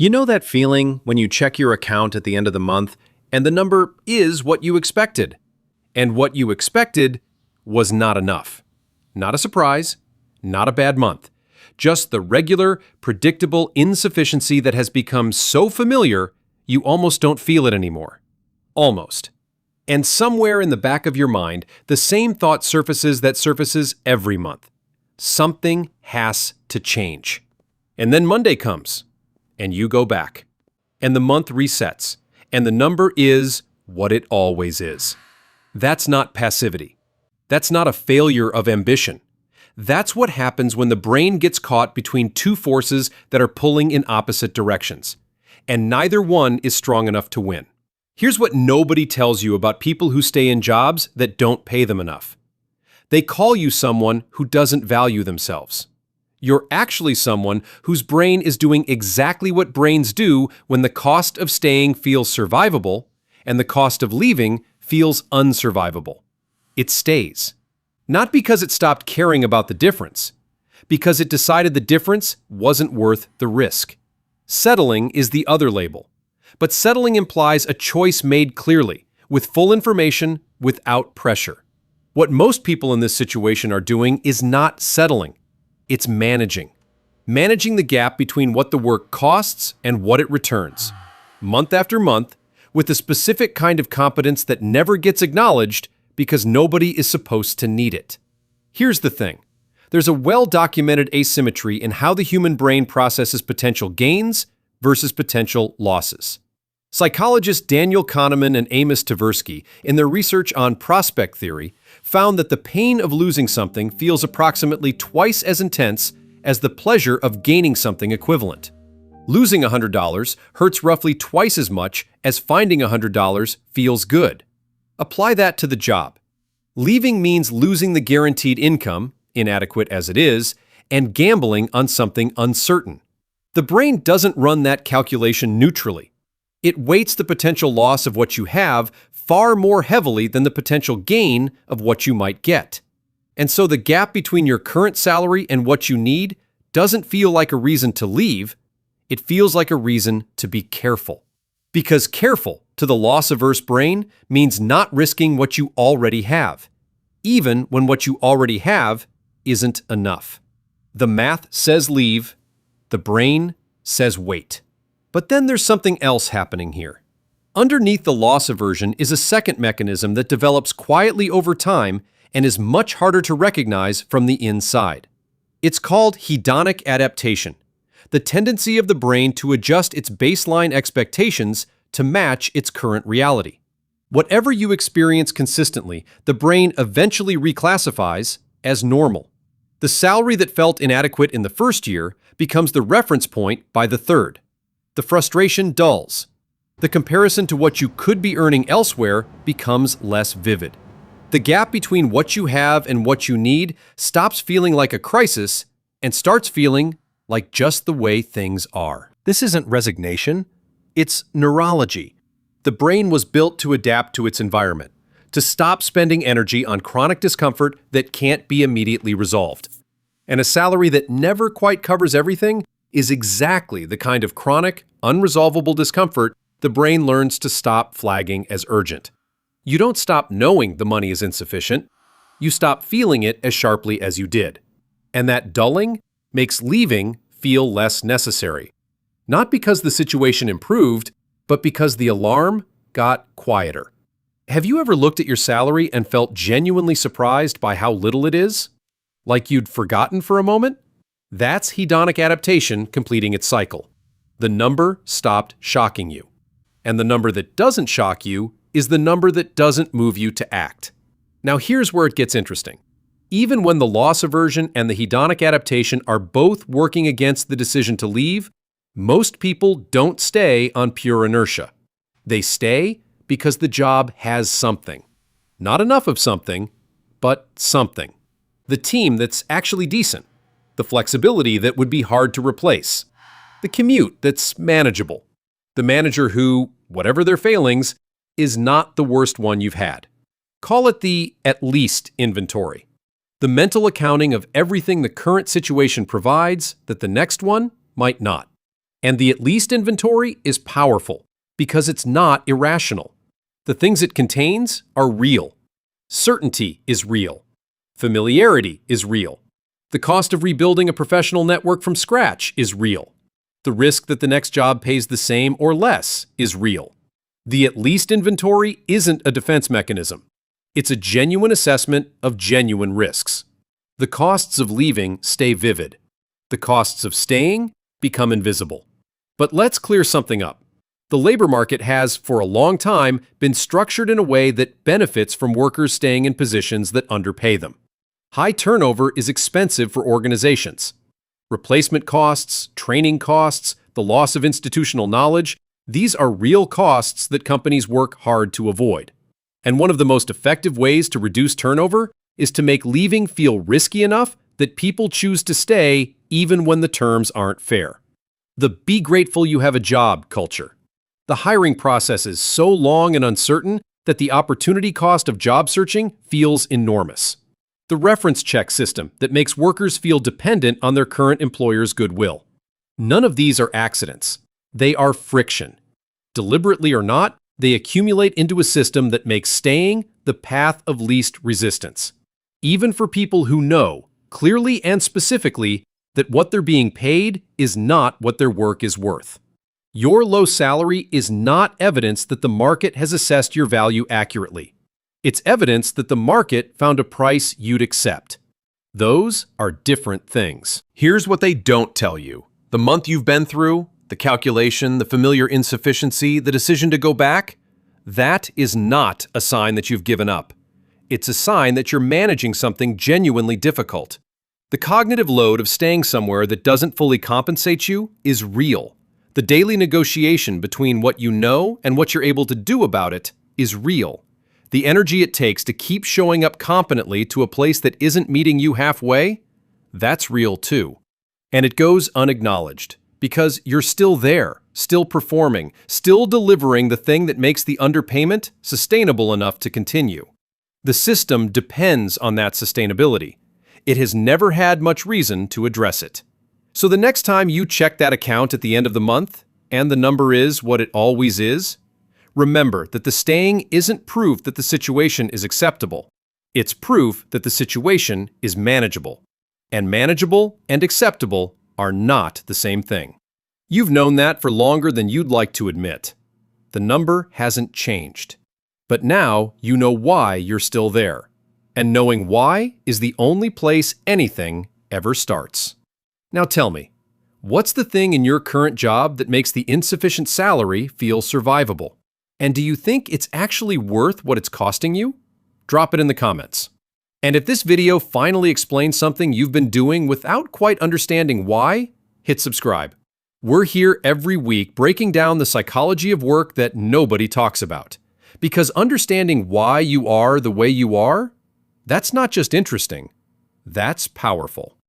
You know that feeling when you check your account at the end of the month and the number is what you expected, and what you expected was not enough. Not a surprise, not a bad month. Just the regular, predictable insufficiency that has become so familiar you almost don't feel it anymore. Almost. And somewhere in the back of your mind, the same thought surfaces that surfaces every month. Something has to change. And then Monday comes, and you go back. And the month resets, and the number is what it always is. That's not passivity. That's not a failure of ambition. That's what happens when the brain gets caught between two forces that are pulling in opposite directions, and neither one is strong enough to win. Here's what nobody tells you about people who stay in jobs that don't pay them enough. They call you someone who doesn't value themselves. You're actually someone whose brain is doing exactly what brains do when the cost of staying feels survivable and the cost of leaving feels unsurvivable. It stays. Not because it stopped caring about the difference, because it decided the difference wasn't worth the risk. Settling is the other label. But settling implies a choice made clearly, with full information, without pressure. What most people in this situation are doing is not settling. It's managing. Managing the gap between what the work costs and what it returns. Month after month, with a specific kind of competence that never gets acknowledged because nobody is supposed to need it. Here's the thing. There's a well-documented asymmetry in how the human brain processes potential gains versus potential losses. Psychologists Daniel Kahneman and Amos Tversky, in their research on prospect theory, found that the pain of losing something feels approximately twice as intense as the pleasure of gaining something equivalent. Losing $100 hurts roughly twice as much as finding $100 feels good. Apply that to the job. Leaving means losing the guaranteed income, inadequate as it is, and gambling on something uncertain. The brain doesn't run that calculation neutrally. It weights the potential loss of what you have far more heavily than the potential gain of what you might get. And so the gap between your current salary and what you need doesn't feel like a reason to leave. It feels like a reason to be careful. Because careful to the loss-averse brain means not risking what you already have, even when what you already have isn't enough. The math says leave, the brain says wait. But then there's something else happening here. Underneath the loss aversion is a second mechanism that develops quietly over time and is much harder to recognize from the inside. It's called hedonic adaptation, the tendency of the brain to adjust its baseline expectations to match its current reality. Whatever you experience consistently, the brain eventually reclassifies as normal. The salary that felt inadequate in the first year becomes the reference point by the third. The frustration dulls. The comparison to what you could be earning elsewhere becomes less vivid. The gap between what you have and what you need stops feeling like a crisis and starts feeling like just the way things are. This isn't resignation. It's neurology. The brain was built to adapt to its environment, to stop spending energy on chronic discomfort that can't be immediately resolved. And a salary that never quite covers everything is exactly the kind of chronic, unresolvable discomfort the brain learns to stop flagging as urgent. You don't stop knowing the money is insufficient. You stop feeling it as sharply as you did. And that dulling makes leaving feel less necessary. Not because the situation improved, but because the alarm got quieter. Have you ever looked at your salary and felt genuinely surprised by how little it is? Like you'd forgotten for a moment? That's hedonic adaptation completing its cycle. The number stopped shocking you. And the number that doesn't shock you is the number that doesn't move you to act. Now here's where it gets interesting. Even when the loss aversion and the hedonic adaptation are both working against the decision to leave, most people don't stay on pure inertia. They stay because the job has something. Not enough of something, but something. The team that's actually decent. The flexibility that would be hard to replace. The commute that's manageable. The manager who, whatever their failings, is not the worst one you've had. Call it the at least inventory. The mental accounting of everything the current situation provides that the next one might not. And the at least inventory is powerful because it's not irrational. The things it contains are real. Certainty is real. Familiarity is real. The cost of rebuilding a professional network from scratch is real. The risk that the next job pays the same or less is real. The at least inventory isn't a defense mechanism. It's a genuine assessment of genuine risks. The costs of leaving stay vivid. The costs of staying become invisible. But let's clear something up. The labor market has, for a long time, been structured in a way that benefits from workers staying in positions that underpay them. High turnover is expensive for organizations. Replacement costs, training costs, the loss of institutional knowledge, these are real costs that companies work hard to avoid. And one of the most effective ways to reduce turnover is to make leaving feel risky enough that people choose to stay even when the terms aren't fair. The "be grateful you have a job" culture. The hiring process is so long and uncertain that the opportunity cost of job searching feels enormous. The reference check system that makes workers feel dependent on their current employer's goodwill. None of these are accidents. They are friction. Deliberately or not, they accumulate into a system that makes staying the path of least resistance. Even for people who know, clearly and specifically, that what they're being paid is not what their work is worth. Your low salary is not evidence that the market has assessed your value accurately. It's evidence that the market found a price you'd accept. Those are different things. Here's what they don't tell you. The month you've been through, the calculation, the familiar insufficiency, the decision to go back, that is not a sign that you've given up. It's a sign that you're managing something genuinely difficult. The cognitive load of staying somewhere that doesn't fully compensate you is real. The daily negotiation between what you know and what you're able to do about it is real. The energy it takes to keep showing up competently to a place that isn't meeting you halfway, that's real too. And it goes unacknowledged because you're still there, still performing, still delivering the thing that makes the underpayment sustainable enough to continue. The system depends on that sustainability. It has never had much reason to address it. So the next time you check that account at the end of the month, and the number is what it always is, remember that the staying isn't proof that the situation is acceptable. It's proof that the situation is manageable. And manageable and acceptable are not the same thing. You've known that for longer than you'd like to admit. The number hasn't changed. But now you know why you're still there. And knowing why is the only place anything ever starts. Now tell me, what's the thing in your current job that makes the insufficient salary feel survivable? And do you think it's actually worth what it's costing you? Drop it in the comments. And if this video finally explains something you've been doing without quite understanding why, hit subscribe. We're here every week breaking down the psychology of work that nobody talks about. Because understanding why you are the way you are, that's not just interesting, that's powerful.